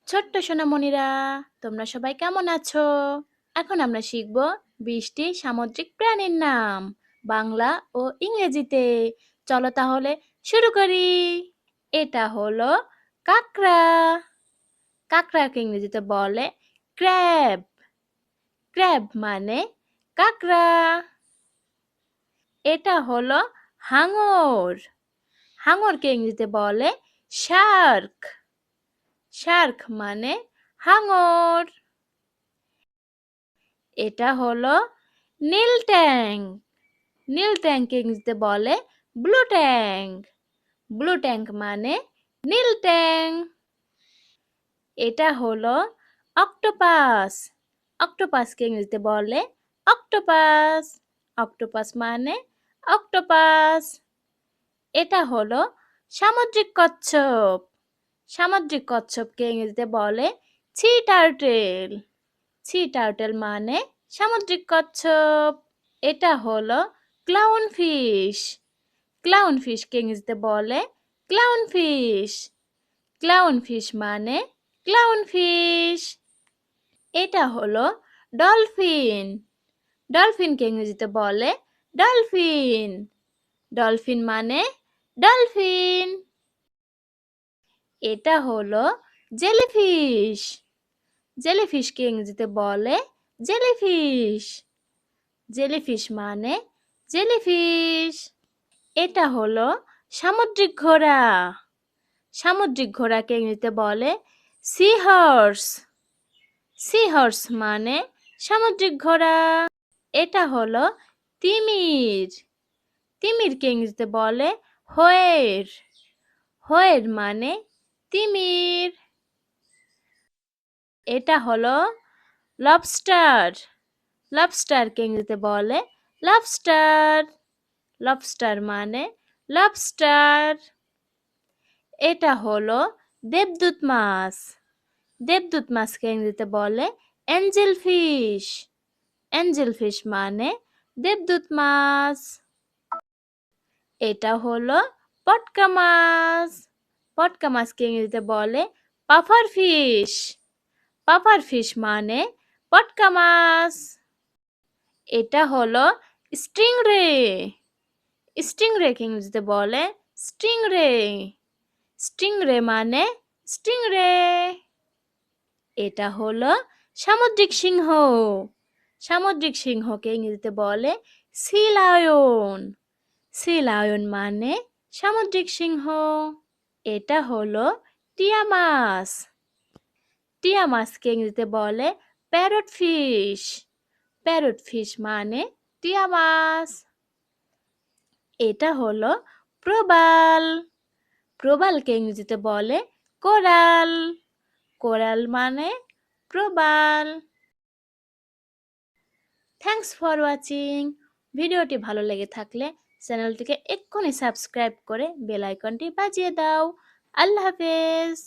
ছোট্ট সোনামণিরা, তোমরা সবাই কেমন আছো? এখন আমরা শিখব ২০টি সামুদ্রিক প্রাণীর নাম বাংলা ও ইংরেজিতে। চলো তাহলে শুরু করি। এটা হলো কাঁকড়া। কাঁকড়াকে ইংরেজিতে বলে ক্র্যাব। ক্র্যাব মানে কাঁকড়া। এটা হলো হাঙর। হাঙরকে ইংরেজিতে বলে শার্ক। শার্ক মানে হাঙর। এটা হলো নীল ট্যাঙ্ক। নীল ট্যাঙ্ককে ইংরেজিতে বলে ব্লু ট্যাঙ্ক। ব্লু ট্যাঙ্ক মানে নীল ট্যাঙ্ক। এটা হলো অক্টোপাস। অক্টোপাসকে ইংরেজিতে বলে অক্টোপাস। অক্টোপাস মানে অক্টোপাস। এটা হলো সামুদ্রিক কচ্ছপ। সামুদ্রিক কচ্ছপকে ইংরেজিতে বলে সি টার্টেল। সি টার্টেল মানে সামুদ্রিক কচ্ছপ। এটা হলো ক্লাউন ফিশ। ক্লাউন ফিশকে ইংরেজিতে বলে ক্লাউন ফিশ। ক্লাউন ফিশ মানে ক্লাউন ফিশ। এটা হলো ডলফিন। ডলফিনকে ইংরেজিতে বলে ডলফিন। ডলফিন মানে ডলফিন। এটা হলো জেলিফিশ। জেলিফিশকে ইংরেজিতে বলে জেলিফিশ। জেলিফিশ মানে জেলিফিশ। এটা হলো সামুদ্রিক ঘোড়া। সামুদ্রিক ঘোড়াকে ইংরেজিতে বলে সি হর্স। সি হর্স মানে সামুদ্রিক ঘোড়া। এটা হলো তিমির। তিমিরকে ইংরেজিতে বলে হোয়ের। হোয়ের মানে তিমির। এটা হলো লবস্টার। লবস্টারকে ইংরেজিতে বলে লবস্টার। লবস্টার মানে লবস্টার। এটা হলো দেবদূত মাছ। দেবদূত মাছকে ইংরেজিতে বলে অ্যাঞ্জেল ফিশ। অ্যাঞ্জেল ফিশ মানে দেবদূত মাছ। এটা হলো পটকা মাছ। পটকা মাছকে ইংরেজিতে বলে পাফার ফিশ। পাফার ফিশ মানে পটকা মাছ। এটা হলো স্টিংরে। স্টিংরেকে ইংরেজিতে বলে স্টিংরে। স্টিংরে মানে স্টিংরে। এটা হলো সামুদ্রিক সিংহ। সামুদ্রিক সিংহকে ইংরেজিতে বলে সি লায়ন। সি লায়ন মানে সামুদ্রিক সিংহ। এটা হলো টিয়া মাছ। টিয়া মাছকে ইংরেজিতে বলে প্যারট ফিশ। প্যারট ফিশ মানে টিয়া মাছ। এটা হলো প্রবাল। প্রবালকে ইংরেজিতে বলে কোরাল। কোরাল মানে প্রবাল। Thanks for watching. ভিডিওটি ভালো লেগে থাকলে চ্যানেলটিকে এক্ষুনি সাবস্ক্রাইব করে বেল আইকনটি বাজিয়ে দাও। আল্লাহ হাফেজ।